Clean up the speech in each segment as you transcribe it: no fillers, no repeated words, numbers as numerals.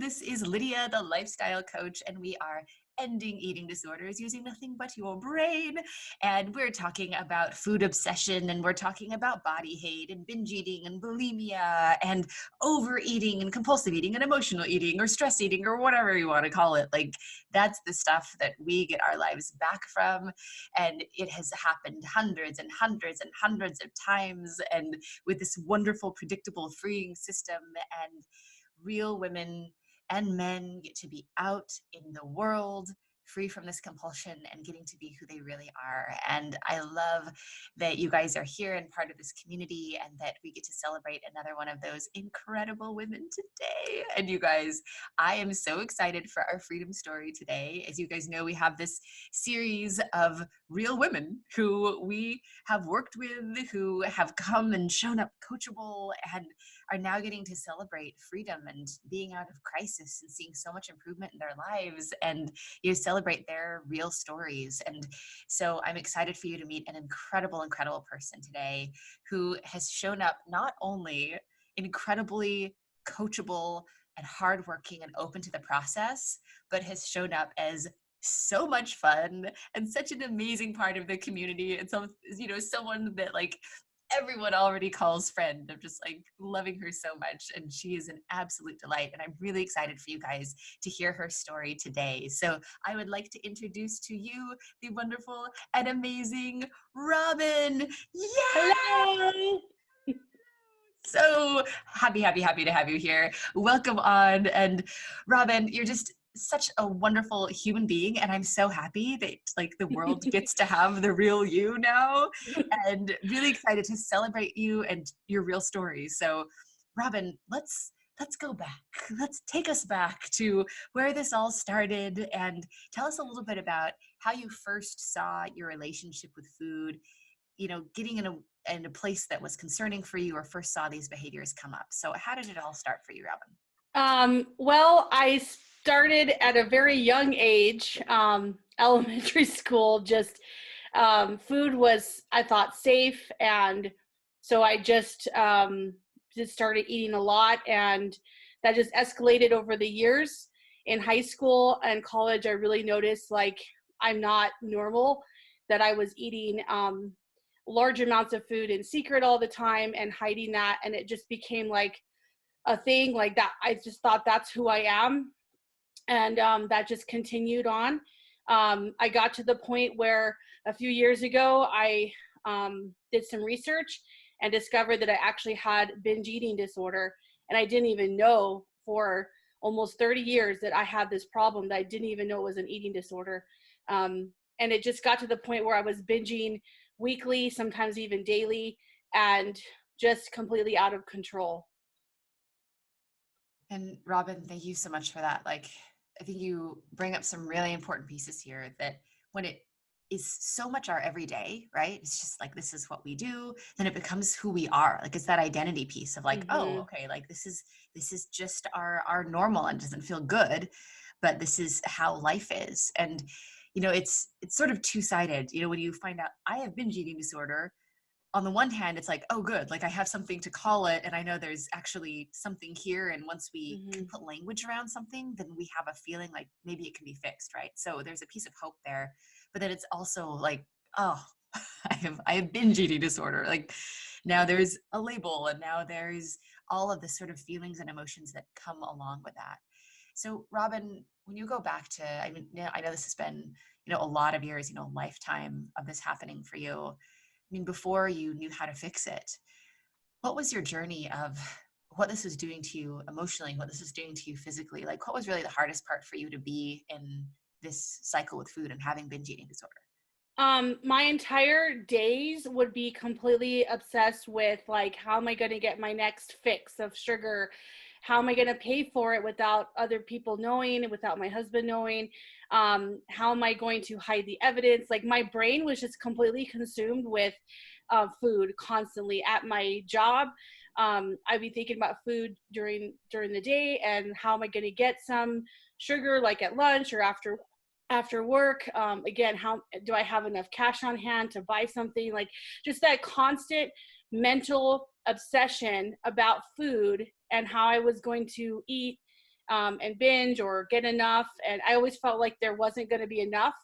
This is Lydia, the lifestyle coach, and we are ending eating disorders using nothing but your brain. And we're talking about food obsession, and we're talking about body hate and binge eating and bulimia and overeating and compulsive eating and emotional eating or stress eating or whatever you want to call it. Like, that's the stuff that we get our lives back from. And it has happened hundreds and hundreds and hundreds of times, and with this wonderful, predictable, freeing system. And real women and men get to be out in the world free from this compulsion and getting to be who they really are. And I love that you guys are here and part of this community, and that we get to celebrate another one of those incredible women today. And you guys, I am so excited for our freedom story today. As you guys know, we have this series of real women who we have worked with, who have come and shown up coachable and are now getting to celebrate freedom and being out of crisis and seeing so much improvement in their lives, and celebrate their real stories. And so I'm excited for you to meet an incredible person today who has shown up not only incredibly coachable and hardworking and open to the process, but has shown up as so much fun and such an amazing part of the community. And so, someone that everyone already calls friend. I'm just loving her so much, and she is an absolute delight, and I'm really excited for you guys to hear her story today. So I would like to introduce to you the wonderful and amazing Robyn. Yeah! Hello! So happy to have you here. Welcome on. And Robyn, you're just such a wonderful human being, and I'm so happy that the world gets to have the real you now, and really excited to celebrate you and your real story. So Robyn, let's go back. Let's take us back to where this all started, and tell us a little bit about how you first saw your relationship with food, getting in a place that was concerning for you, or first saw these behaviors come up. So how did it all start for you, Robyn? Well, I started at a very young age, elementary school. Just food was, I thought, safe, and so I just started eating a lot, and that just escalated over the years. In high school and college, I really noticed I'm not normal, that I was eating large amounts of food in secret all the time and hiding that, and it just became a thing like that. I just thought that's who I am, and that just continued on. I got to the point where a few years ago I did some research and discovered that I actually had binge eating disorder, and I didn't even know for almost 30 years that I had this problem, that I didn't even know it was an eating disorder. And it just got to the point where I was binging weekly, sometimes even daily, and just completely out of control. And Robyn, thank you so much for that. I think you bring up some really important pieces here, that when it is so much our everyday, right? It's just this is what we do, then it becomes who we are. It's that identity piece of oh, okay, this is just our normal, and doesn't feel good, but this is how life is. And it's sort of two-sided. When you find out I have binge eating disorder, on the one hand, it's oh, good, I have something to call it, and I know there's actually something here, and once we can put language around something, then we have a feeling maybe it can be fixed, right? So there's a piece of hope there. But then it's also oh, I have binge eating disorder. Now there's a label, and now there's all of the sort of feelings and emotions that come along with that. So Robyn, when you go back to, I know this has been, a lot of years, lifetime of this happening for you. Before you knew how to fix it, what was your journey of what this was doing to you emotionally, what this was doing to you physically? What was really the hardest part for you to be in this cycle with food and having binge eating disorder? My entire days would be completely obsessed with how am I going to get my next fix of sugar? How am I going to pay for it without other people knowing, without my husband knowing? How am I going to hide the evidence? My brain was just completely consumed with food constantly. At my job, I'd be thinking about food during the day, and how am I going to get some sugar at lunch or after work. Again, how do I have enough cash on hand to buy something? Just that constant mental obsession about food and how I was going to eat and binge or get enough. And I always felt like there wasn't going to be enough.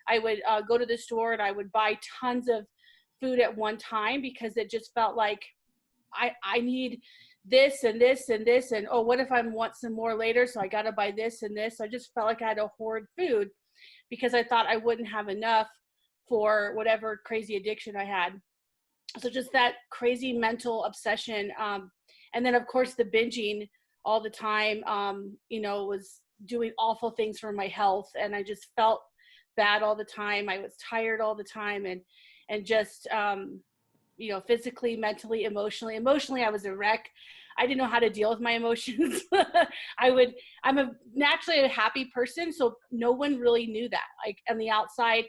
I would go to the store and I would buy tons of food at one time because it just felt like I need this and this and this. And, oh, what if I want some more later? So I got to buy this and this. So I just felt like I had to hoard food because I thought I wouldn't have enough for whatever crazy addiction I had. So just that crazy mental obsession. And then of course the binging all the time, was doing awful things for my health. And I just felt bad all the time. I was tired all the time and just, physically, mentally, emotionally, I was a wreck. I didn't know how to deal with my emotions. I'm naturally a happy person. So no one really knew that. Like on the outside,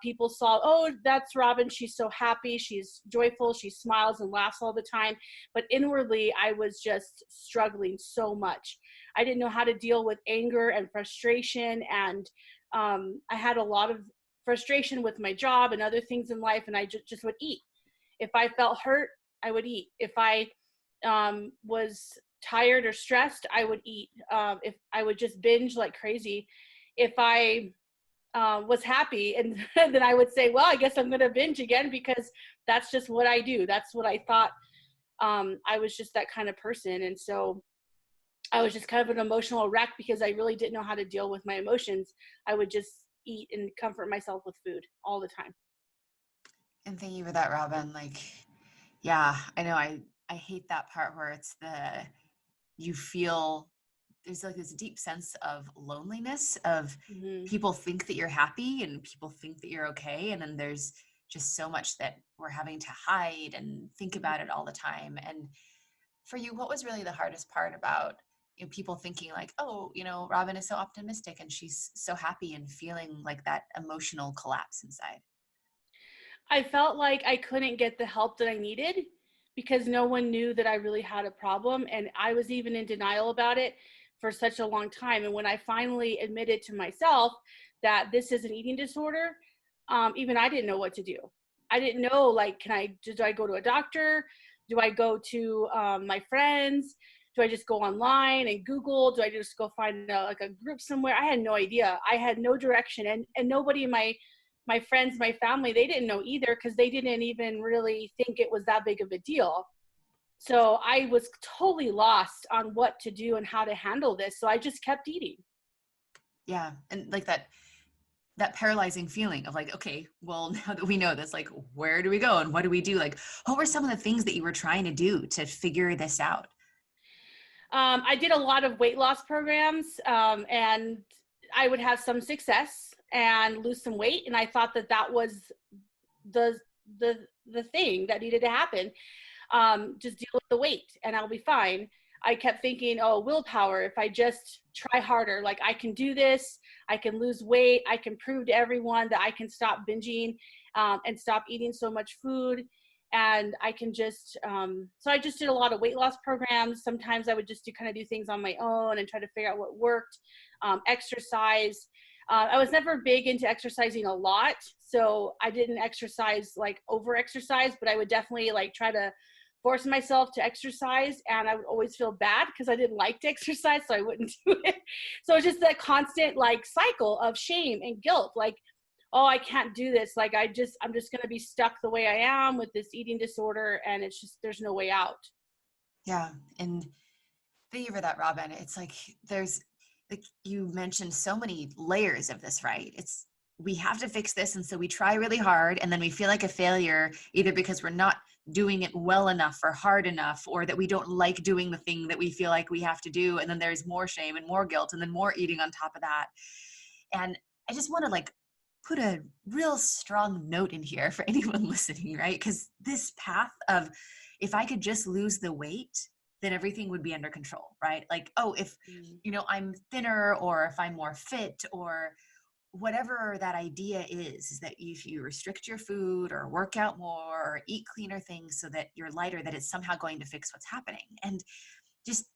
people saw, oh, that's Robyn. She's so happy. She's joyful. She smiles and laughs all the time. But inwardly, I was just struggling so much. I didn't know how to deal with anger and frustration. And I had a lot of frustration with my job and other things in life. And I just would eat. If I felt hurt, I would eat. If I was tired or stressed, I would eat. If I would just binge like crazy. If I was happy, and then I would say, well, I guess I'm going to binge again because that's just what I do. That's what I thought. I was just that kind of person. And so I was just kind of an emotional wreck because I really didn't know how to deal with my emotions. I would just eat and comfort myself with food all the time. And thank you for that, Robyn. Like, yeah, I know I hate that part where it's you feel there's like this deep sense of loneliness of people think that you're happy and people think that you're okay. And then there's just so much that we're having to hide and think about it all the time. And for you, what was really the hardest part about people thinking like, oh, Robyn is so optimistic and she's so happy, and feeling like that emotional collapse inside? I felt like I couldn't get the help that I needed because no one knew that I really had a problem. And I was even in denial about it for such a long time. And when I finally admitted to myself that this is an eating disorder, even I didn't know what to do. I didn't know, like, do I go to a doctor? Do I go to my friends? Do I just go online and Google? Do I just go find a group somewhere? I had no idea. I had no direction, and nobody in my friends, my family, they didn't know either because they didn't even really think it was that big of a deal. So I was totally lost on what to do and how to handle this. So I just kept eating. Yeah. And like that paralyzing feeling of like, okay, well, now that we know this, like, where do we go and what do we do? Like, what were some of the things that you were trying to do to figure this out? I did a lot of weight loss programs, and I would have some success and lose some weight. And I thought that was the thing that needed to happen. Just deal with the weight and I'll be fine. I kept thinking, oh, willpower. If I just try harder, like I can do this, I can lose weight. I can prove to everyone that I can stop binging and stop eating so much food. And I can just, so I just did a lot of weight loss programs. Sometimes I would just do things on my own and try to figure out what worked. Exercise. I was never big into exercising a lot. So I didn't exercise like over exercise, but I would definitely like try to force myself to exercise, and I would always feel bad because I didn't like to exercise, so I wouldn't do it. So it's just that constant like cycle of shame and guilt, like, oh, I can't do this, like I'm just going to be stuck the way I am with this eating disorder, and it's just there's no way out. Yeah. And thank you for that, Robyn. It's like there's, like you mentioned, so many layers of this, right? It's we have to fix this, and so we try really hard, and then we feel like a failure either because we're not doing it well enough or hard enough, or that we don't like doing the thing that we feel like we have to do, and then there's more shame and more guilt and then more eating on top of that. And I just want to like put a real strong note in here for anyone listening, right? Because this path of, if I could just lose the weight, then everything would be under control, right? Like, oh, if I'm thinner, or if I'm more fit, or whatever that idea is that if you restrict your food or work out more or eat cleaner things so that you're lighter, that it's somehow going to fix what's happening. And just,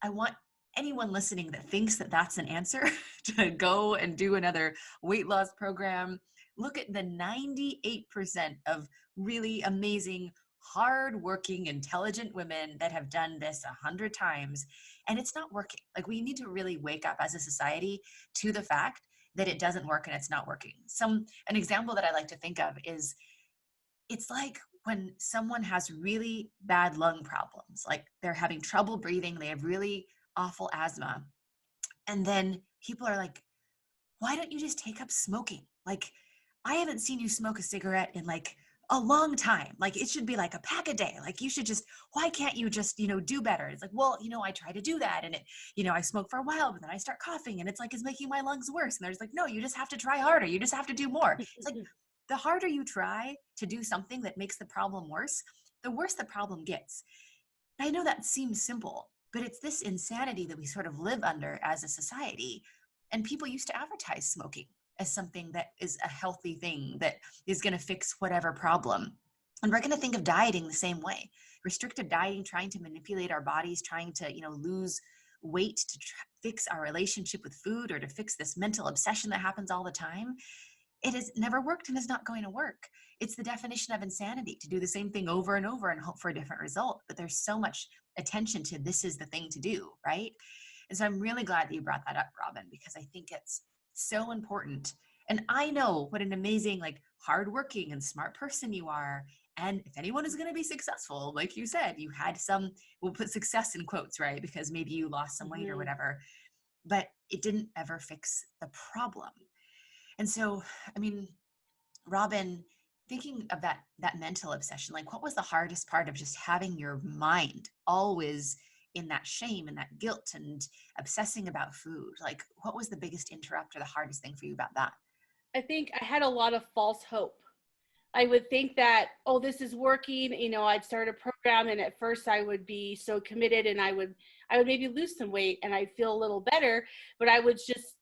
I want anyone listening that thinks that that's an answer to go and do another weight loss program. Look at the 98% of really amazing hardworking, intelligent women that have done this 100 times, and it's not working. Like, we need to really wake up as a society to the fact that it doesn't work and it's not working. An example that I like to think of is, it's like when someone has really bad lung problems, like they're having trouble breathing, they have really awful asthma, and then people are like, why don't you just take up smoking? Like, I haven't seen you smoke a cigarette in like a long time. Like, it should be like a pack a day. Like, you should just, why can't you just, do better? It's like, well, I try to do that. And I smoke for a while, but then I start coughing and it's like, it's making my lungs worse. And there's like, no, you just have to try harder. You just have to do more. It's like, the harder you try to do something that makes the problem worse, the worse the problem gets. I know that seems simple, but it's this insanity that we sort of live under as a society. And people used to advertise smoking as something that is a healthy thing that is going to fix whatever problem. And we're going to think of dieting the same way. Restrictive dieting, trying to manipulate our bodies, trying to, lose weight to fix our relationship with food or to fix this mental obsession that happens all the time. It has never worked and is not going to work. It's the definition of insanity to do the same thing over and over and hope for a different result. But there's so much attention to this is the thing to do, right? And so I'm really glad that you brought that up, Robyn, because I think it's so important. And I know what an amazing, like, hardworking and smart person you are. And if anyone is going to be successful, like you said, you had some, we'll put success in quotes, right? Because maybe you lost some weight or whatever, but it didn't ever fix the problem. And so, I mean, Robyn, thinking of that mental obsession, like, what was the hardest part of just having your mind always in that shame and that guilt and obsessing about food? Like, what was the biggest interrupt or the hardest thing for you about that? I think I had a lot of false hope. I would think that, oh, this is working. I'd start a program, and at first I would be so committed, and I would maybe lose some weight, and I'd feel a little better. But I would just,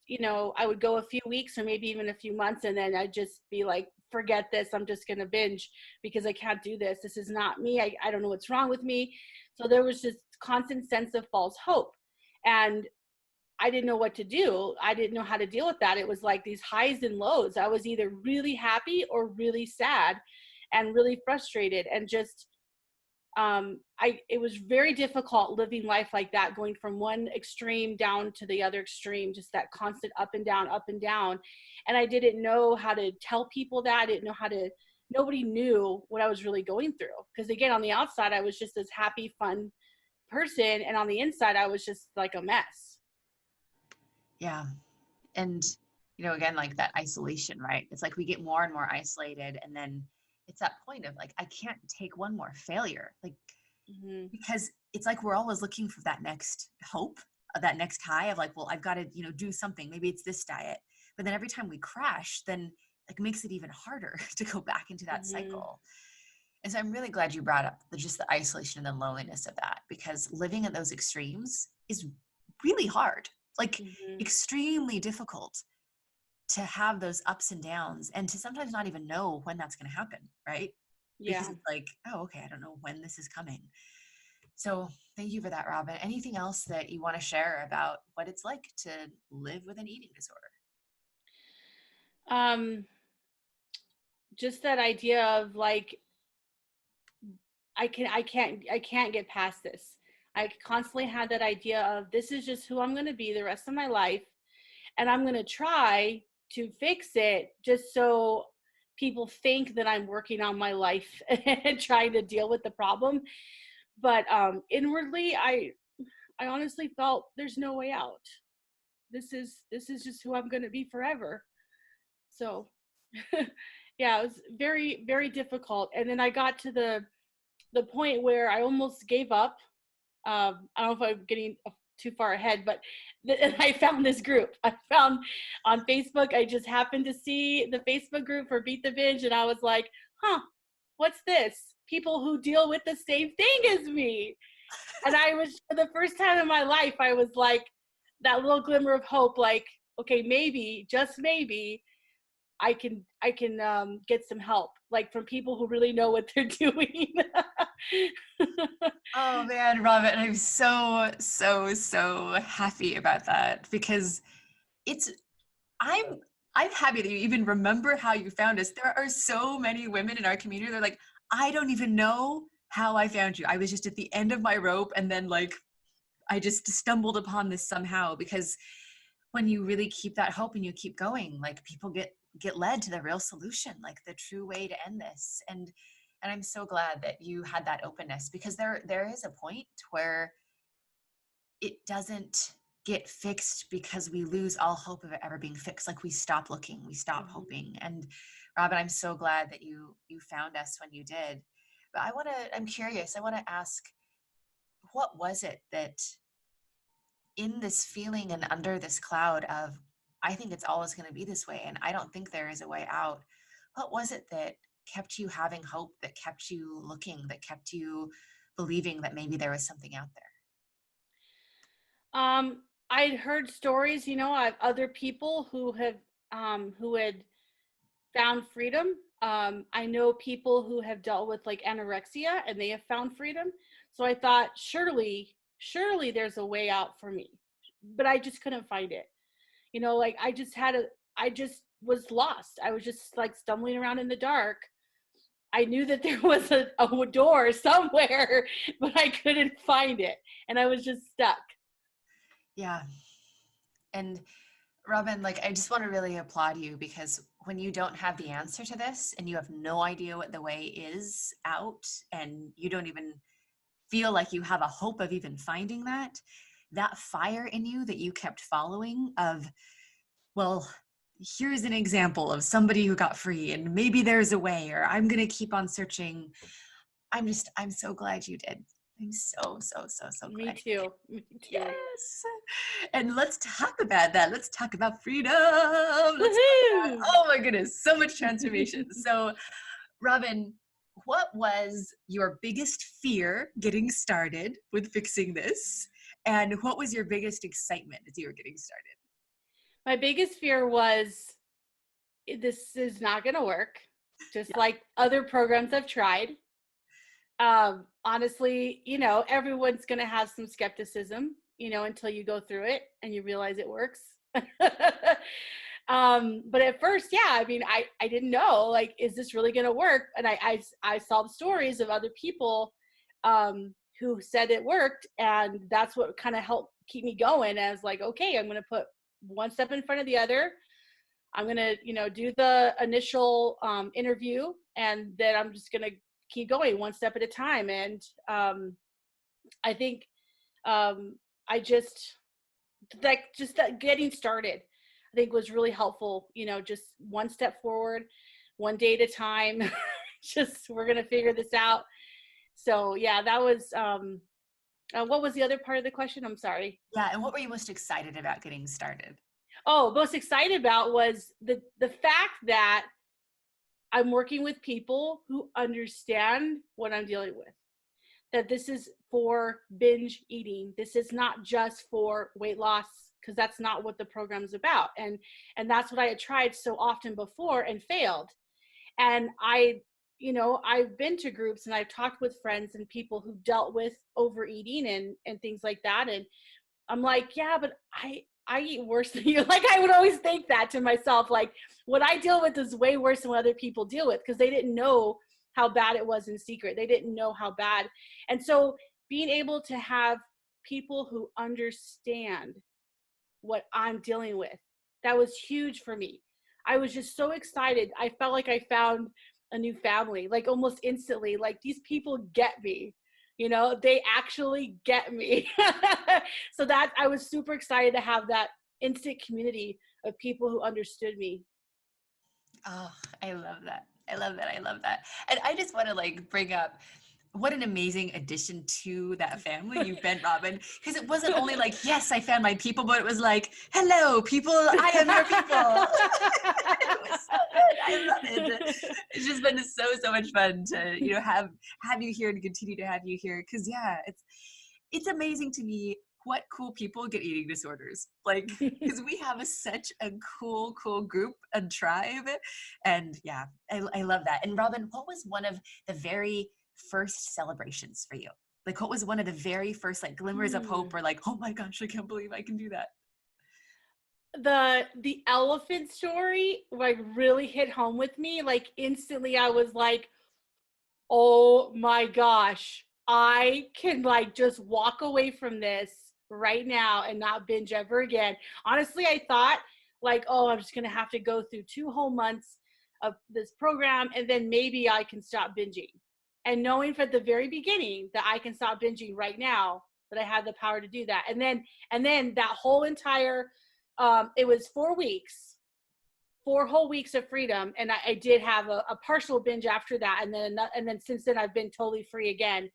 I would go a few weeks or maybe even a few months, and then I'd just be like, forget this. I'm just going to binge because I can't do this. This is not me. I don't know what's wrong with me. So there was just constant sense of false hope. And I didn't know what to do. I didn't know how to deal with that. It was like these highs and lows. I was either really happy or really sad and really frustrated, and just it was very difficult living life like that, going from one extreme down to the other extreme, just that constant up and down, up and down. And I didn't know how to tell people that. I didn't know how to, nobody knew what I was really going through. Because again, on the outside, I was just this happy, fun person. And on the inside, I was just like a mess. Yeah. And, again, like that isolation, right? It's like we get more and more isolated. And then it's that point of like, I can't take one more failure. Like, because it's like, we're always looking for that next hope, that next high of like, well, I've got to, do something. Maybe it's this diet. But then every time we crash, then like makes it even harder to go back into that cycle. And so I'm really glad you brought up just the isolation and the loneliness of that, because living at those extremes is really hard, like extremely difficult to have those ups and downs, and to sometimes not even know when that's going to happen, right? Yeah. Because it's like, oh, okay, I don't know when this is coming. So thank you for that, Robyn. Anything else that you want to share about what it's like to live with an eating disorder? Just that idea of like, I can't get past this. I constantly had that idea of, this is just who I'm going to be the rest of my life. And I'm going to try to fix it just so people think that I'm working on my life and trying to deal with the problem. But inwardly, I honestly felt there's no way out. This is just who I'm going to be forever. So yeah, it was very, very difficult. And then I got to the point where I almost gave up. I don't know if I'm getting too far ahead, but I found this group. I found on Facebook, I just happened to see the Facebook group for Beat the Binge, and I was like, what's this? People who deal with the same thing as me. And I was, for the first time in my life, I was like, that little glimmer of hope, like, okay, maybe, just maybe, I can get some help, like from people who really know what they're doing. Oh man, Robyn, I'm so, so, so happy about that, because I'm happy that you even remember how you found us. There are so many women in our community. They're like, I don't even know how I found you. I was just at the end of my rope, and then like I just stumbled upon this somehow, because when you really keep that hope and you keep going, like people get led to the real solution, like the true way to end this. And I'm so glad that you had that openness, because there is a point where it doesn't get fixed because we lose all hope of it ever being fixed. Like we stop looking, we stop hoping. And Robyn, I'm so glad that you found us when you did. But I'm curious, I want to ask, what was it that in this feeling and under this cloud of, I think it's always going to be this way and I don't think there is a way out, what was it that kept you having hope, that kept you looking, that kept you believing that maybe there was something out I'd heard stories, of other people who had found freedom. I know people who have dealt with like anorexia and they have found freedom. So I thought, surely there's a way out for me, but I just couldn't find it. Like I just was lost. I was just like stumbling around in the dark. I knew that there was a door somewhere, but I couldn't find it. And I was just stuck. Yeah. And Robyn, like, I just want to really applaud you, because when you don't have the answer to this and you have no idea what the way is out, and you don't even feel like you have a hope of even finding that fire in you that you kept following of, well, here's an example of somebody who got free and maybe there's a way, or I'm going to keep on searching. I'm so glad you did. I'm so glad. Me too. Yes. And let's talk about that. Let's talk about freedom. Oh my goodness, so much transformation. So, Robyn, what was your biggest fear getting started with fixing this? And what was your biggest excitement as you were getting started? My biggest fear was, this is not going to work, just like other programs I've tried. Honestly, everyone's going to have some skepticism, until you go through it and you realize it works. But at first, I mean, I didn't know, like, is this really going to work? And I saw the stories of other people, who said it worked. And that's what kind of helped keep me going, as like, okay, I'm going to put one step in front of the other. I'm going to, do the initial interview, and then I'm just going to keep going one step at a time. And I think I just that getting started, I think, was really helpful. Just one step forward, one day at a time. Just, we're going to figure this out. So yeah, that was, what was the other part of the question? I'm sorry. Yeah. And what were you most excited about getting started? Oh, most excited about was the fact that I'm working with people who understand what I'm dealing with. That this is for binge eating. This is not just for weight loss, because that's not what the program is about. And that's what I had tried so often before and failed. And I've been to groups and I've talked with friends and people who dealt with overeating and things like that. And I'm like, yeah, but I eat worse than you. Like, I would always think that to myself, like, what I deal with is way worse than what other people deal with, because they didn't know how bad it was in secret. They didn't know how bad. And so being able to have people who understand what I'm dealing with, that was huge for me. I was just so excited. I felt like I found a new family, like almost instantly. Like, these people get me. They actually get me. So that I was super excited to have that instant community of people who understood me. Oh, I love that. I love that. I love that. And I just want to like bring up what an amazing addition to that family you've been, Robyn. Because it wasn't only like, yes, I found my people, but it was like, hello, people, I am your people. It was so good. I love it. It's just been so much fun to, have you here and continue to have you here. Because it's amazing to me what cool people get eating disorders. Like, because we have such a cool group and tribe. And yeah, I love that. And Robyn, what was one of the very first celebrations for you? Like, what was one of the very first like glimmers of hope, or like, oh my gosh, I can't believe I can do that? The elephant story, like, really hit home with me. Like, instantly I was like, Oh my gosh. I can like just walk away from this right now and not binge ever again. Honestly, I thought like, oh, I'm just going to have to go through 2 whole months of this program and then maybe I can stop binging. And knowing from the very beginning that I can stop binging right now, that I have the power to do that. And then that whole entire it was 4 weeks, 4 whole weeks of freedom, and I did have a partial binge after that, and then since then I've been totally free again.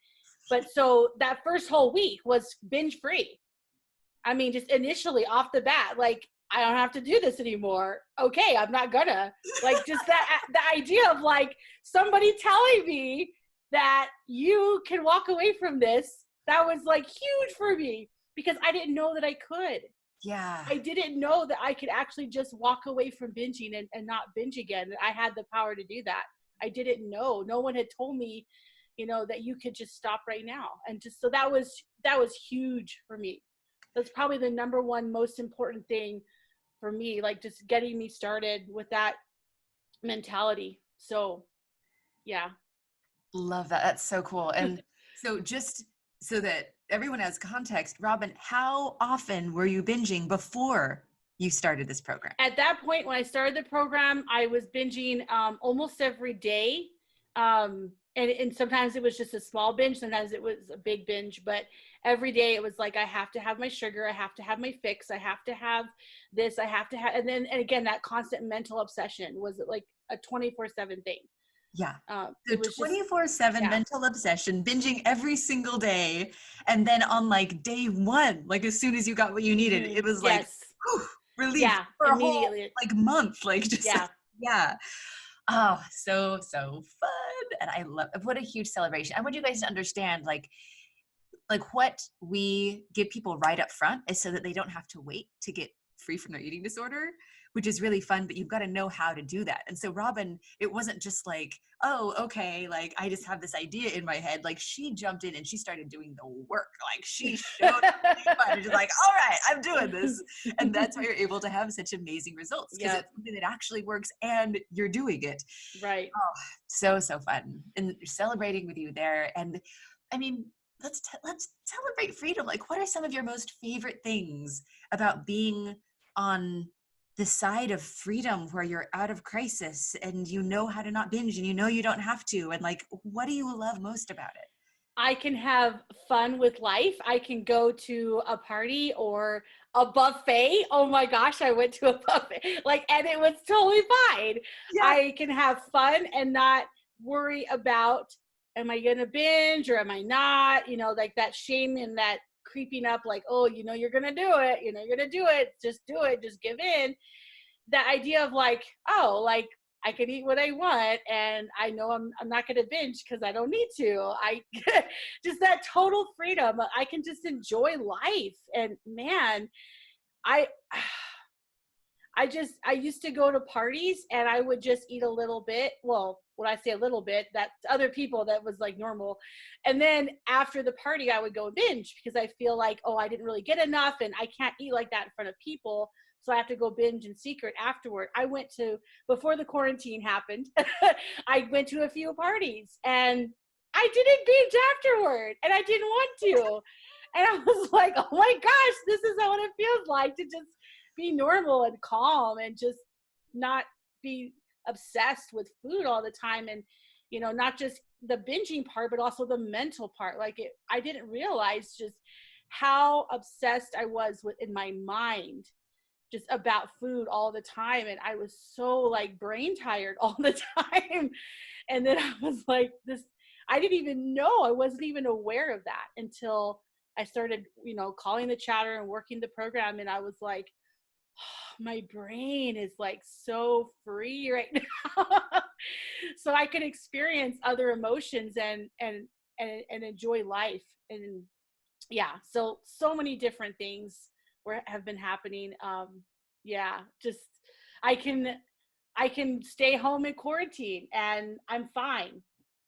But so that first whole week was binge free. I mean, just initially off the bat, like I don't have to do this anymore. Okay, I'm not gonna. Like just that the idea of like somebody telling me that you can walk away from this, that was like huge for me because I didn't know that I could. Yeah. I didn't know that I could actually just walk away from binging and not binge again. I had the power to do that. I didn't know. No one had told me, that you could just stop right now. And just so that was huge for me. That's probably the number one most important thing for me, like just getting me started with that mentality. So, yeah. Love that. That's so cool. And so just so that everyone has context, Robyn, how often were you binging before you started this program? At that point, when I started the program, I was binging almost every day. And sometimes it was just a small binge. Sometimes it was a big binge. But every day it was like, I have to have my sugar. I have to have my fix. I have to have this. I have to have, and again, that constant mental obsession was like a 24/7 thing. Yeah. So The 24/7 mental obsession, binging every single day. And then on like day one, like as soon as you got what you needed, it was like, whew, relief for a whole like month. Like just, yeah. Oh, so fun. And I love, what a huge celebration. I want you guys to understand like what we give people right up front is so that they don't have to wait to get free from their eating disorder, which is really fun, but you've got to know how to do that. And so Robyn, it wasn't just like, oh, okay, like I just have this idea in my head. Like she jumped in and she started doing the work. Like she showed up and just like, all right, I'm doing this. And that's why you're able to have such amazing results because it's something that actually works and you're doing it. Right. Oh, so fun. And celebrating with you there. And I mean, let's celebrate freedom. Like, what are some of your most favorite things about being on the side of freedom where you're out of crisis and you know how to not binge and you don't have to? And like, what do you love most about it? I can have fun with life. I can go to a party or a buffet. Oh my gosh, I went to a buffet. And it was totally fine. Yeah. I can have fun and not worry about, am I going to binge or am I not? Like that shame and that creeping up, like, oh, you're going to do it. You're going to do it. Just do it. Just give in. That idea of like, oh, like, I can eat what I want and I know I'm not going to binge because I don't need to. I just that total freedom. I can just enjoy life. And man, I used to go to parties and I would just eat a little bit. Well, when I say a little bit, that's other people, that was like normal. And then after the party, I would go binge because I feel like, oh, I didn't really get enough and I can't eat like that in front of people. So I have to go binge in secret afterward. I went to, before the quarantine happened, I went to a few parties and I didn't binge afterward and I didn't want to. And I was like, oh my gosh, this is what it feels like to just be normal and calm and just not be obsessed with food all the time. And, not just the binging part, but also the mental part. I didn't realize just how obsessed I was in my mind just about food all the time. And I was so like brain tired all the time. And then I was like, I didn't even know, I wasn't even aware of that until I started, calling the chatter and working the program. And I was like, oh, my brain is like so free right now. So I could experience other emotions and enjoy life. And yeah, so many different things have been happening. Just I can stay home in quarantine and I'm fine.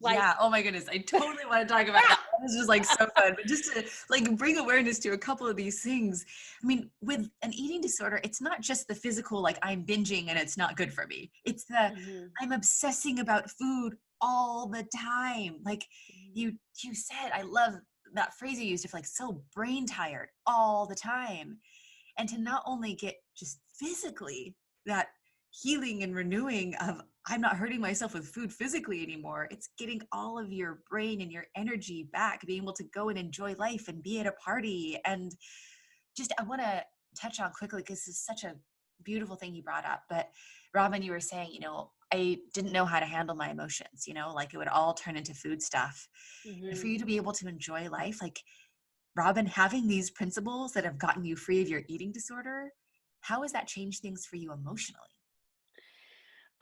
Yeah. Oh my goodness. I totally want to talk about that. This is like so fun. But just to like bring awareness to a couple of these things. I mean, with an eating disorder, it's not just the physical, like I'm binging and it's not good for me. It's the I'm obsessing about food all the time. Like you said, I love that phrase you used of like so brain tired all the time. And to not only get just physically that healing and renewing of I'm not hurting myself with food physically anymore, it's getting all of your brain and your energy back, being able to go and enjoy life and be at a party. And just I want to touch on quickly because this is such a beautiful thing you brought up. But Robyn, you were saying, I didn't know how to handle my emotions, like it would all turn into food stuff. And for you to be able to enjoy life, like Robyn, having these principles that have gotten you free of your eating disorder, how has that changed things for you emotionally?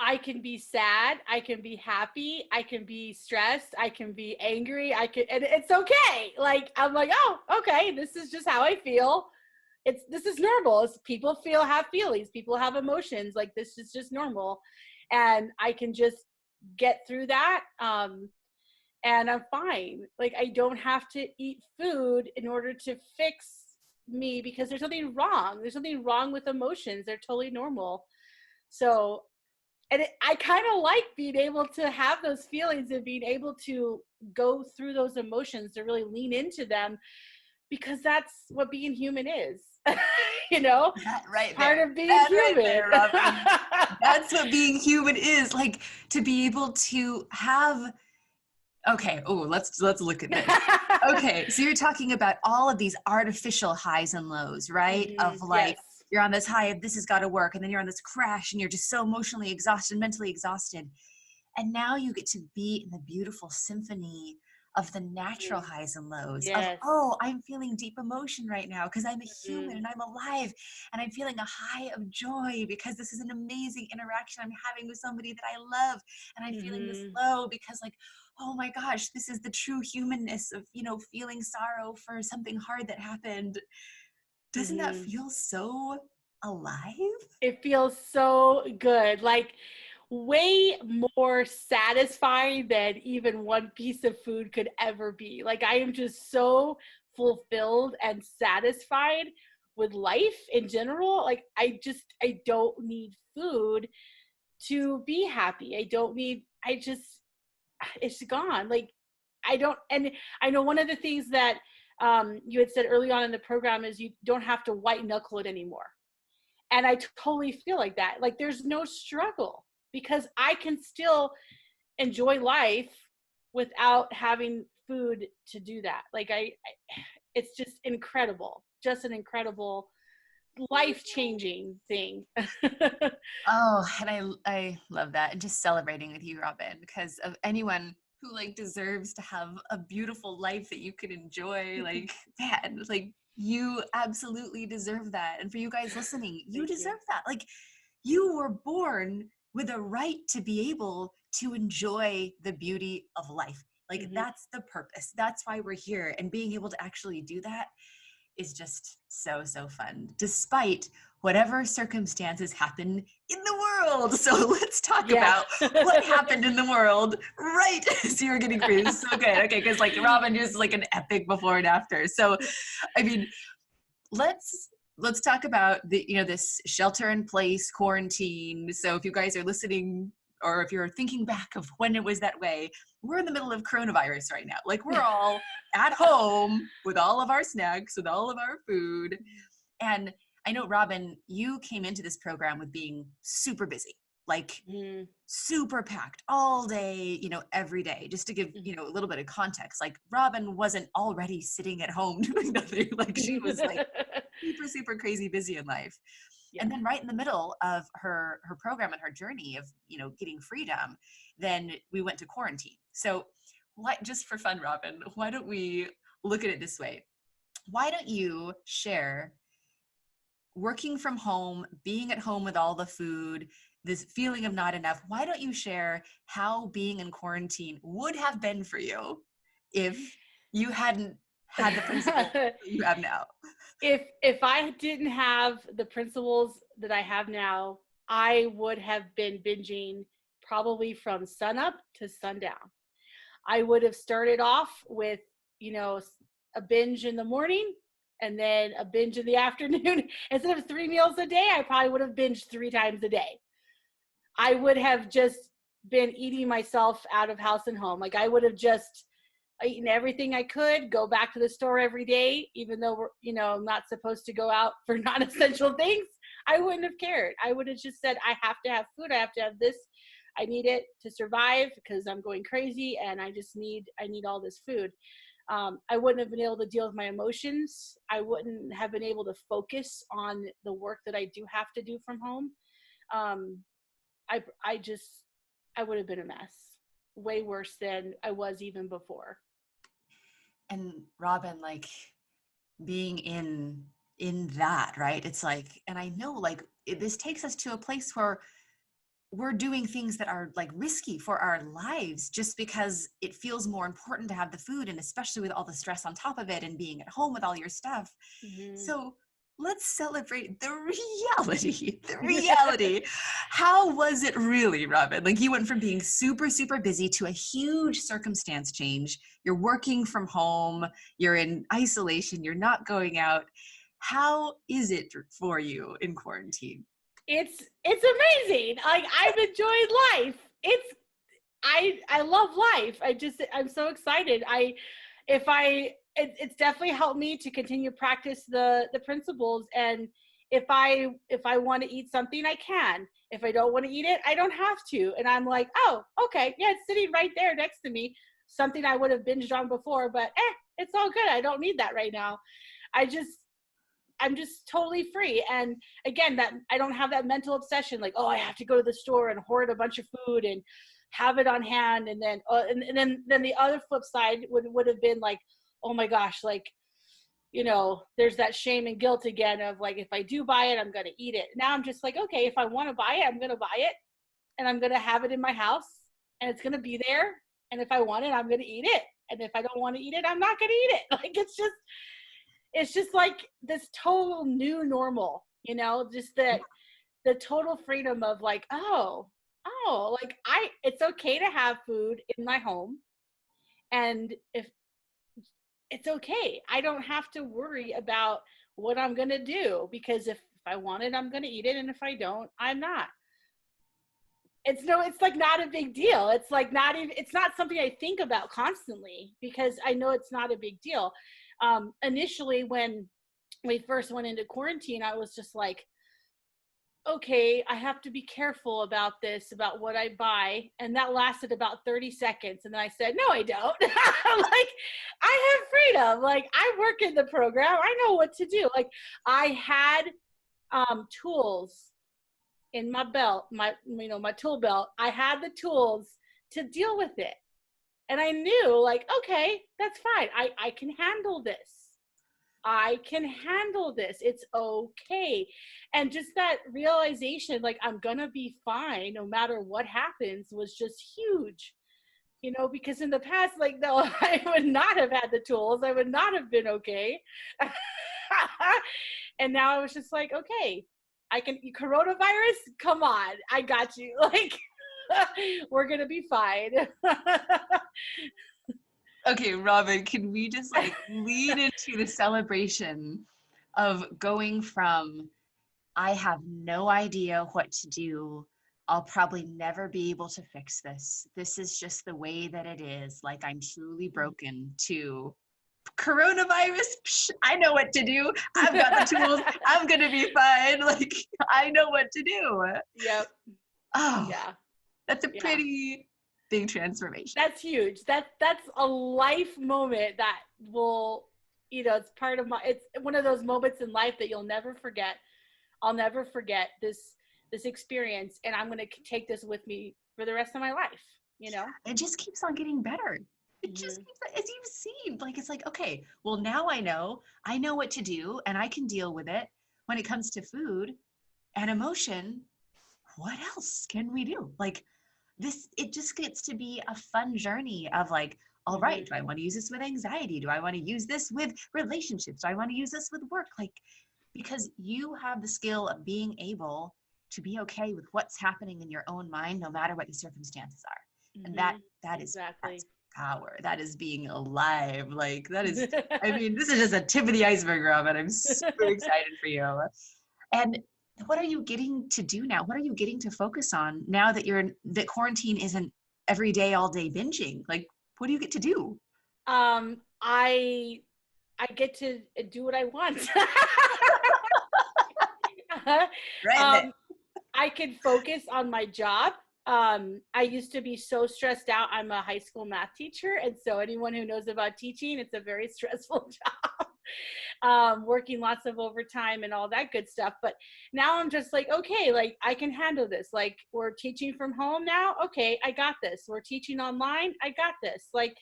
I can be sad, I can be happy, I can be stressed, I can be angry, and it's okay. Like, I'm like, oh, okay, this is just how I feel. This is normal. People have feelings, people have emotions. Like, this is just normal. And I can just get through that. And I'm fine. Like, I don't have to eat food in order to fix me because there's nothing wrong. There's nothing wrong with emotions. They're totally normal. So, and I kind of like being able to have those feelings and being able to go through those emotions, to really lean into them, because that's what being human is. That right part there. of being That human. right there, Robyn. That's what being human is. Like, to be able to have, okay, let's look at this. Okay, so you're talking about all of these artificial highs and lows, right? Of like, Yes. you're on this high of this has got to work, and then you're on this crash and you're just so emotionally exhausted, mentally exhausted. And now you get to be in the beautiful symphony of the natural highs and lows of, Yes. oh, I'm feeling deep emotion right now because I'm a human Mhm. and I'm alive, and I'm feeling a high of joy because this is an amazing interaction I'm having with somebody that I love. And I'm feeling this low because, like, oh my gosh, this is the true humanness of, feeling sorrow for something hard that happened. Doesn't that feel so alive? It feels so good. Like, way more satisfying than even one piece of food could ever be. Like, I am just so fulfilled and satisfied with life in general. Like, I don't need food to be happy. It's gone. Like, and I know one of the things that you had said early on in the program is you don't have to white knuckle it anymore. And I totally feel like that. Like, there's no struggle because I can still enjoy life without having food to do that. Like, it's just incredible. Just an incredible, life-changing thing. Oh, and I love that. And just celebrating with you, Robyn, because of anyone who like deserves to have a beautiful life that you can enjoy, like, man, like you absolutely deserve that. And for you guys listening, you Thank you. deserve that. Like, you were born with a right to be able to enjoy the beauty of life. Like, that's the purpose. That's why we're here. And being able to actually do that is just so, so fun, despite whatever circumstances happen in the world. So let's talk about what happened in the world, right? So you were getting free. This is so good. Okay, because like Robyn is like an epic before and after. So, I mean, let's talk about the this shelter in place quarantine. So if you guys are listening, or if you're thinking back of when it was that way, we're in the middle of coronavirus right now. Like, we're all at home with all of our snacks, with all of our food. And I know, Robyn, you came into this program with being super busy, like super packed all day, every day. Just to give, a little bit of context, like Robyn wasn't already sitting at home doing nothing. Like, she was like super, super crazy busy in life. Yeah. And then right in the middle of her program and her journey of, getting freedom, then we went to quarantine. So just for fun, Robyn, why don't we look at it this way? Why don't you share working from home, being at home with all the food, this feeling of not enough? Why don't you share how being in quarantine would have been for you if you hadn't had the principles that you have now? If I didn't have the principles that I have now, I would have been binging probably from sunup to sundown. I would have started off with, a binge in the morning and then a binge in the afternoon. Instead of 3 meals a day, I probably would have binged 3 times a day. I would have just been eating myself out of house and home. Like I would have just eaten everything I could, go back to the store every day, even though we're, I'm not supposed to go out for non-essential things. I wouldn't have cared. I would have just said, I have to have food. I have to have this. I need it to survive because I'm going crazy and I need all this food. I wouldn't have been able to deal with my emotions. I wouldn't have been able to focus on the work that I do have to do from home. I would have been a mess, way worse than I was even before. And Robyn, like being in that, right? It's like, and I know like this takes us to a place where we're doing things that are like risky for our lives just because it feels more important to have the food, and especially with all the stress on top of it and being at home with all your stuff. Mm-hmm. So let's celebrate the reality. How was it really, Robyn? Like you went from being super, super busy to a huge circumstance change. You're working from home, you're in isolation, you're not going out. How is it for you in quarantine? It's amazing. Like I've enjoyed life. I love life. I'm so excited. It's definitely helped me to continue to practice the principles. And if I want to eat something, I can. If I don't want to eat it, I don't have to. And I'm like, oh, okay. Yeah, it's sitting right there next to me. Something I would have binged on before, but it's all good. I don't need that right now. I'm just totally free. And again, that I don't have that mental obsession, like, oh, I have to go to the store and hoard a bunch of food and have it on hand. And then, then the other flip side would have been like, oh my gosh, like, there's that shame and guilt again of like, if I do buy it, I'm going to eat it. Now I'm just like, okay, if I want to buy it, I'm going to buy it and I'm going to have it in my house and it's going to be there. And if I want it, I'm going to eat it. And if I don't want to eat it, I'm not going to eat it. Like, it's just like this total new normal, just that the total freedom of like, like it's okay to have food in my home. And if it's okay, I don't have to worry about what I'm going to do, because if I want it, I'm going to eat it. And if I don't, I'm not. It's like not a big deal. It's like it's not something I think about constantly because I know it's not a big deal. Initially, when we first went into quarantine, I was just like, okay, I have to be careful about what I buy. And that lasted about 30 seconds. And then I said, no, I don't. Like, I have freedom. Like, I work in the program. I know what to do. Like, I had tools in my belt, my tool belt. I had the tools to deal with it. And I knew, like, okay, that's fine. I can handle this. It's okay. And just that realization, like, I'm going to be fine no matter what happens, was just huge. Because in the past, like, no, I would not have had the tools. I would not have been okay. And now I was just like, okay, I can, coronavirus, come on, I got you. Like, we're going to be fine. Okay, Robyn, can we just like lead into the celebration of going from, I have no idea what to do, I'll probably never be able to fix this, this is just the way that it is, like I'm truly broken, to coronavirus, I know what to do, I've got the tools, I'm going to be fine, like I know what to do. Yep. Oh, yeah. That's a pretty big transformation. That's huge. That's a life moment that will, it's part of it's one of those moments in life that you'll never forget. I'll never forget this experience, and I'm going to take this with me for the rest of my life. It just keeps on getting better. It just keeps, as you've seen, like, it's like, okay, well, now I know what to do, and I can deal with it. When it comes to food and emotion, what else can we do? Like, it just gets to be a fun journey of like, all right, do I want to use this with anxiety? Do I want to use this with relationships? Do I want to use this with work? Like, because you have the skill of being able to be okay with what's happening in your own mind, no matter what the circumstances are. And that is exactly. That's power. That is being alive. Like, that is, I mean, this is just a tip of the iceberg, Robyn. I'm super excited for you. And what are you getting to do now? What are you getting to focus on now that that quarantine isn't every day, all day binging? Like, what do you get to do? I get to do what I want. Right. um, I can focus on my job. I used to be so stressed out. I'm a high school math teacher, and so anyone who knows about teaching, it's a very stressful job. Working lots of overtime and all that good stuff. But now I'm just like, okay, like I can handle this. Like we're teaching from home now. Okay, I got this. We're teaching online. I got this. Like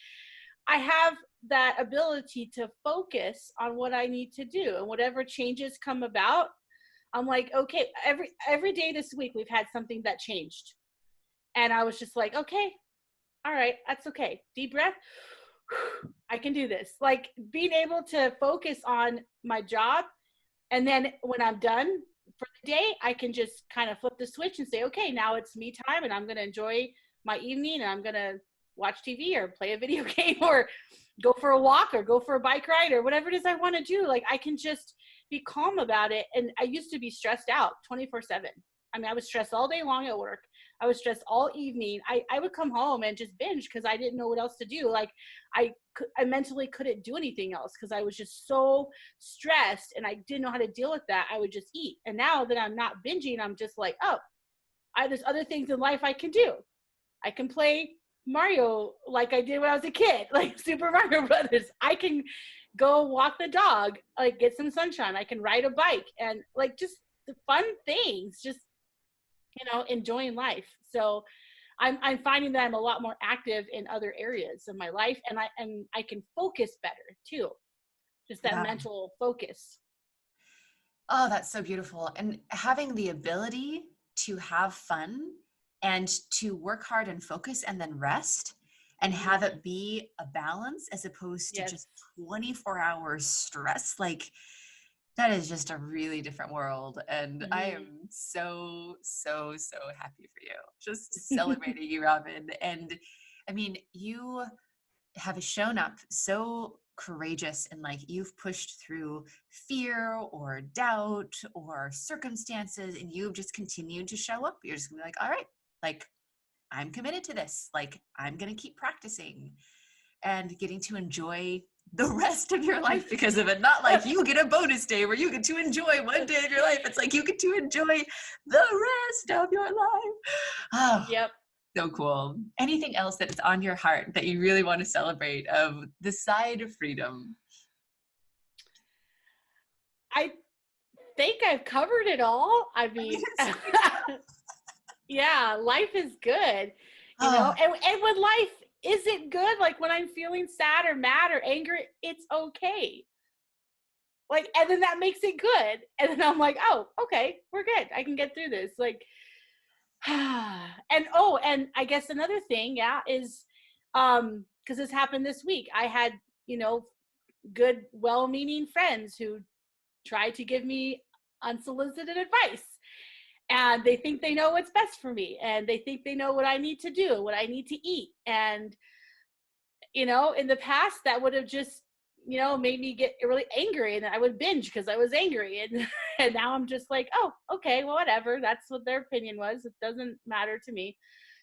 I have that ability to focus on what I need to do, and whatever changes come about, I'm like, okay, every day this week we've had something that changed. And I was just like, okay, all right, that's okay. Deep breath. I can do this. Like being able to focus on my job. And then when I'm done for the day, I can just kind of flip the switch and say, okay, now it's me time and I'm going to enjoy my evening and I'm going to watch TV or play a video game or go for a walk or go for a bike ride or whatever it is I want to do. Like I can just be calm about it. And I used to be stressed out 24/7. I mean, I was stressed all day long at work. I was stressed all evening. I would come home and just binge because I didn't know what else to do. Like I mentally couldn't do anything else because I was just so stressed and I didn't know how to deal with that. I would just eat. And now that I'm not binging, I'm just like, oh, there's other things in life I can do. I can play Mario like I did when I was a kid, like Super Mario Brothers. I can go walk the dog, like get some sunshine. I can ride a bike and like just the fun things, just enjoying life. So I'm finding that I'm a lot more active in other areas of my life, and I can focus better too. Just that Yeah. mental focus. Oh, that's so beautiful. And having the ability to have fun and to work hard and focus and then rest and have it be a balance as opposed to Yes. just 24 hours stress. Like that is just a really different world. And I am so, so, so happy for you. Just celebrating you, Robyn. And I mean, you have shown up so courageous and like you've pushed through fear or doubt or circumstances and you've just continued to show up. You're just gonna be like, all right, like I'm committed to this. Like I'm gonna keep practicing and getting to enjoy the rest of your life because of it. Not like you get a bonus day where you get to enjoy one day of your life. It's like you get to enjoy the rest of your life. Oh, Yep. so cool. Anything else that's on your heart that you really want to celebrate of the side of freedom? I think I've covered it all. I mean, yeah, life is good, Oh, and when life isn't good, like when I'm feeling sad or mad or angry, it's okay. Like, and then that makes it good. And then I'm like, oh, okay, we're good. I can get through this. Like, and I guess another thing, yeah, is, because this happened this week. I had, good, well-meaning friends who tried to give me unsolicited advice. And they think they know what's best for me. And they think they know what I need to do, what I need to eat. And, in the past, that would have just, made me get really angry. And I would binge because I was angry. And, and now I'm just like, oh, okay, well, whatever. That's what their opinion was. It doesn't matter to me.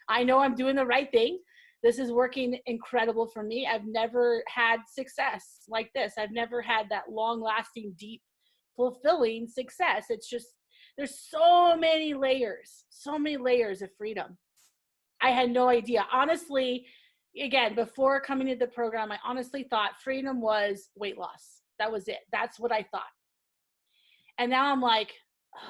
I know I'm doing the right thing. This is working incredible for me. I've never had success like this. I've never had that long-lasting, deep, fulfilling success. It's just, there's so many layers of freedom. I had no idea. Honestly, again, before coming to the program, I honestly thought freedom was weight loss. That was it. That's what I thought. And now I'm like,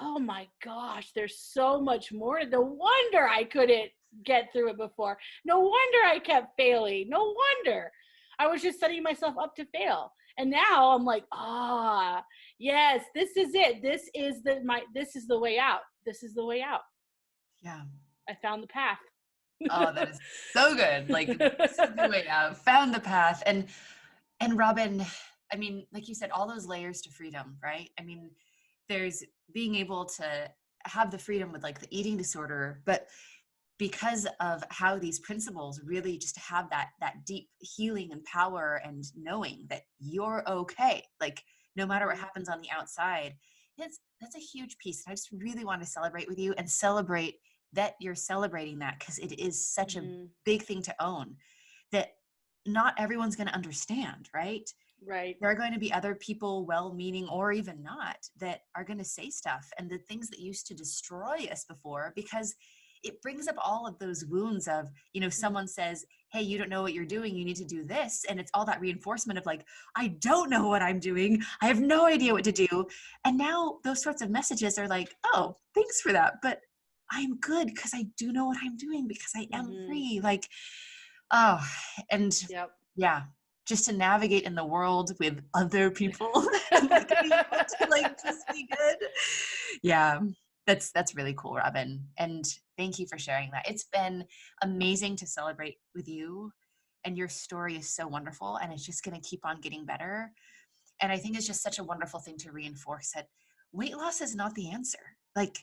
oh my gosh, there's so much more. No wonder I couldn't get through it before. No wonder I kept failing. No wonder. I was just setting myself up to fail. And now I'm like, yes, this is it. This is the way out. This is the way out. yeah. I found the path. Oh, that is so good. Like this is the way out. Found the path. And Robyn, I mean, like you said, all those layers to freedom, right? I mean, there's being able to have the freedom with like the eating disorder, but because of how these principles really just have that deep healing and power and knowing that you're okay, like no matter what happens on the outside, That's a huge piece. I just really want to celebrate with you and celebrate that you're celebrating that, because it is such a Mm-hmm. big thing to own that not everyone's going to understand, right? Right. There are going to be other people, well-meaning or even not, that are going to say stuff, and the things that used to destroy us before, because it brings up all of those wounds of, someone says, hey, you don't know what you're doing, you need to do this. And it's all that reinforcement of like, I don't know what I'm doing, I have no idea what to do. And now those sorts of messages are like, oh, thanks for that, but I'm good because I do know what I'm doing, because I am Mm-hmm. free. Like, oh, and Yep. yeah, just to navigate in the world with other people and like be able to like just be good. Yeah, that's really cool, Robyn. And thank you for sharing that. It's been amazing to celebrate with you, and your story is so wonderful, and it's just going to keep on getting better. And I think it's just such a wonderful thing to reinforce that weight loss is not the answer. Like,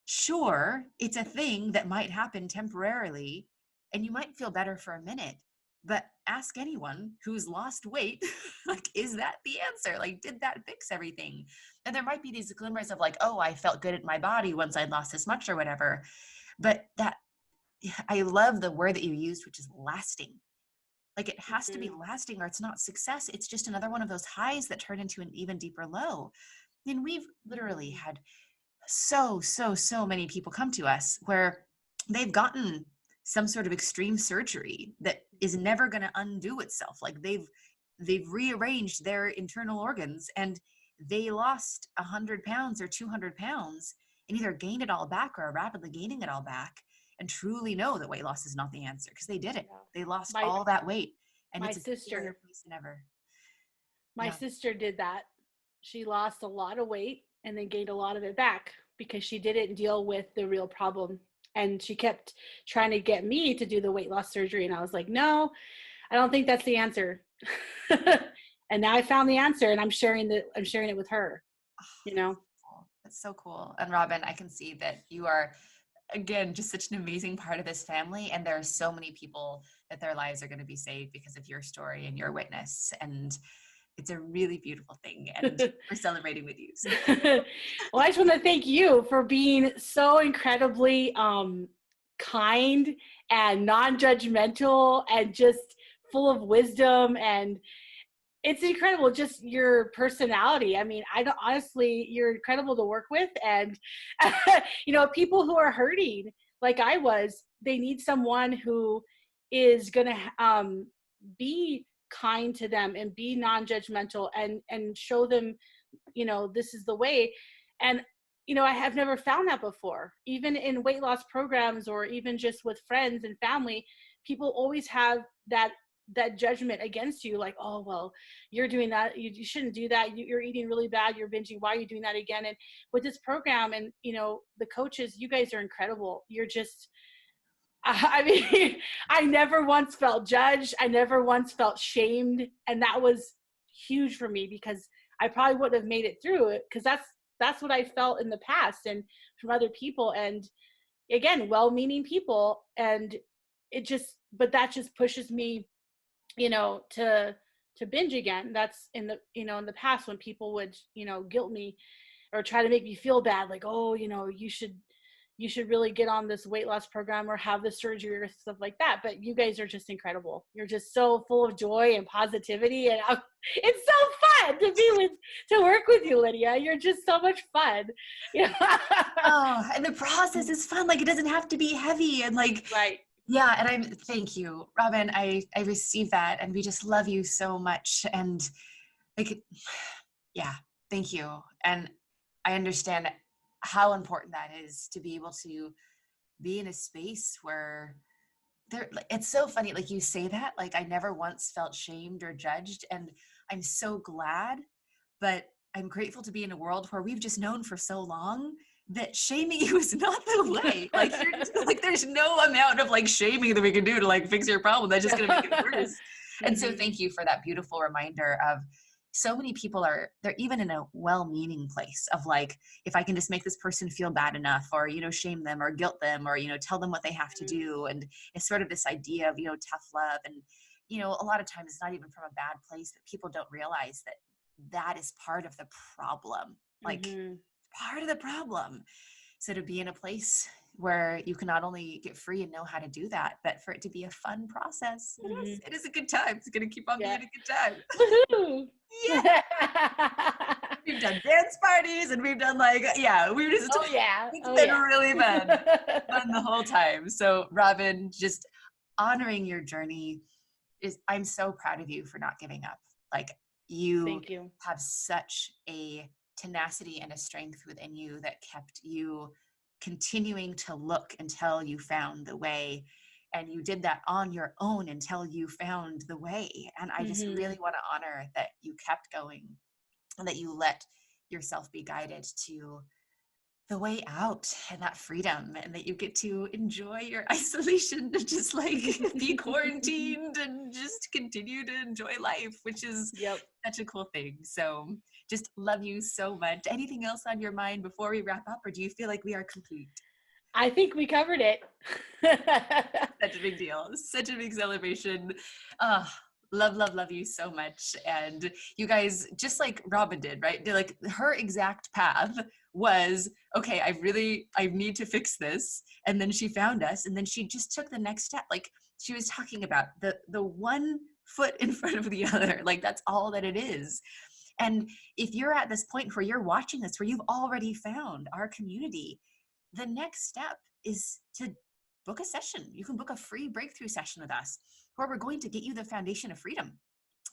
sure, it's a thing that might happen temporarily and you might feel better for a minute, but ask anyone who's lost weight, like, is that the answer? Like, did that fix everything? And there might be these glimmers of like, oh, I felt good in my body once I lost this much or whatever. But that, I love the word that you used, which is lasting. Like, it has to be Mm-hmm. lasting or it's not success. It's just another one of those highs that turn into an even deeper low. I mean, we've literally had so many people come to us where they've gotten some sort of extreme surgery that is never going to undo itself. Like, they've rearranged their internal organs and they lost 100 pounds or 200 pounds and either gained it all back or are rapidly gaining it all back, and truly know that weight loss is not the answer because they did it. Yeah. They lost My all that weight and my it's a bigger sister place than ever. my Yeah. sister did that. She lost a lot of weight and then gained a lot of it back because she didn't deal with the real problem. And she kept trying to get me to do the weight loss surgery. And I was like, no, I don't think that's the answer. And now I found the answer and I'm sharing it with her, you know? Cool. That's so cool. And Robyn, I can see that you are, again, just such an amazing part of this family. And there are so many people that their lives are going to be saved because of your story and your witness. And it's a really beautiful thing. And we're celebrating with you. So Well, I just want to thank you for being so incredibly kind and non-judgmental and just full of wisdom, and it's incredible, just your personality. I mean, I don't, honestly, you're incredible to work with. And people who are hurting like I was, they need someone who is going to be kind to them and be non-judgmental and show them, this is the way. And I have never found that before, even in weight loss programs or even just with friends and family. People always have that judgment against you, like, oh, well, you're doing that, you shouldn't do that, you're eating really bad, you're binging, why are you doing that again? And with this program and the coaches, you guys are incredible. You're just I mean, I never once felt judged, I never once felt shamed, and that was huge for me because I probably wouldn't have made it through it, because that's what I felt in the past and from other people, and again, well-meaning people. And but that just pushes me to binge again. That's in the past when people would guilt me or try to make me feel bad, like, oh, you should really get on this weight loss program or have this surgery or stuff like that. But you guys are just incredible. You're just so full of joy and positivity, and it's so fun to work with you, Lydia. You're just so much fun. oh, and the process is fun. Like, it doesn't have to be heavy and like, Right. yeah. And thank you, Robyn. I received that, and we just love you so much. And like, yeah, thank you. And I understand how important that is to be able to be in a space where it's so funny. Like, you say that, like, I never once felt shamed or judged. And I'm so glad, but I'm grateful to be in a world where we've just known for so long that shaming you is not the way. Like, you're just like, there's no amount of like shaming that we can do to like fix your problem. That's just going to make it worse. And so thank you for that beautiful reminder of so many people they're even in a well-meaning place of like, if I can just make this person feel bad enough, or, shame them or guilt them, or, tell them what they have to do. And it's sort of this idea of, tough love. And, a lot of times it's not even from a bad place, but people don't realize that that is part of the problem. like Mhm. part of the problem. So to be in a place where you can not only get free and know how to do that, but for it to be a fun process. Mhm. It is a good time. It's going to keep on Yeah. being a good time. Woohoo! Yeah. We've done dance parties and we've done we've just, Oh yeah. it's Oh been yeah. really fun the whole time. So Robyn, just honoring your journey I'm so proud of you for not giving up. Like, you Thank you. have such a tenacity and a strength within you that kept you continuing to look until you found the way. And you did that on your own until you found the way. And I just Mhm. really want to honor that you kept going and that you let yourself be guided to the way out and that freedom, and that you get to enjoy your isolation, to just like be quarantined and just continue to enjoy life, which is Yep. such a cool thing. So just love you so much. Anything else on your mind before we wrap up, or do you feel like we are complete? I think we covered it. Such a big deal, such a big celebration. uh love you so much. And you guys, just like Robyn did, right? Like, her exact path was, okay, I need to fix this. And then she found us, and then she just took the next step. Like she was talking about the one foot in front of the other. Like, that's all that it is. And if you're at this point where you're watching this, where you've already found our community, the next step is to book a session. You can book a free breakthrough session with us, where we're going to get you the foundation of freedom.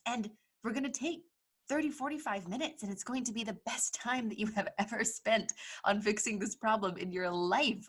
And we're going to take 30-45 minutes, and it's going to be the best time that you have ever spent on fixing this problem in your life,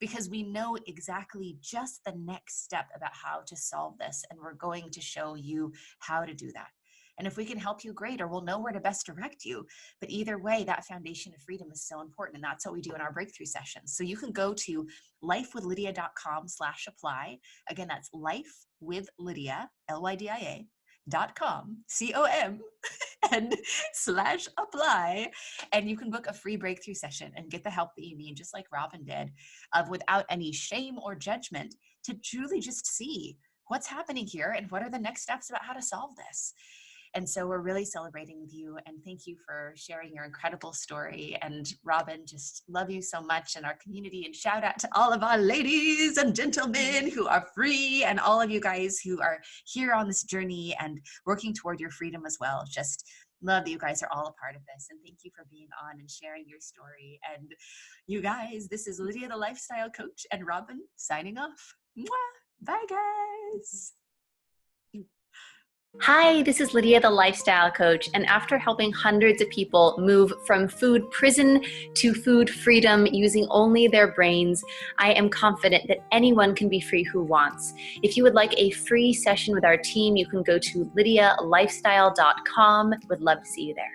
because we know exactly just the next step about how to solve this. And we're going to show you how to do that. And if we can help you, great, or we'll know where to best direct you. But either way, that foundation of freedom is so important. And that's what we do in our breakthrough sessions. So you can go to lifewithlydia.com/apply. Again, that's lifewithlydia, LYDIA.com, COM, and /apply. And you can book a free breakthrough session and get the help that you need, just like Robyn did, without any shame or judgment, to truly just see what's happening here and what are the next steps about how to solve this. And so we're really celebrating with you, and thank you for sharing your incredible story. And Robyn, just love you so much, and our community, and shout out to all of our ladies and gentlemen who are free, and all of you guys who are here on this journey and working toward your freedom as well. Just love that you guys are all a part of this, and thank you for being on and sharing your story. And you guys, this is Lydia, the lifestyle coach, and Robyn signing off. Mwah! Bye, guys. Hi, this is Lydia, the lifestyle coach, and after helping hundreds of people move from food prison to food freedom using only their brains, I am confident that anyone can be free who wants. If you would like a free session with our team, you can go to lydialifestyle.com. Would love to see you there.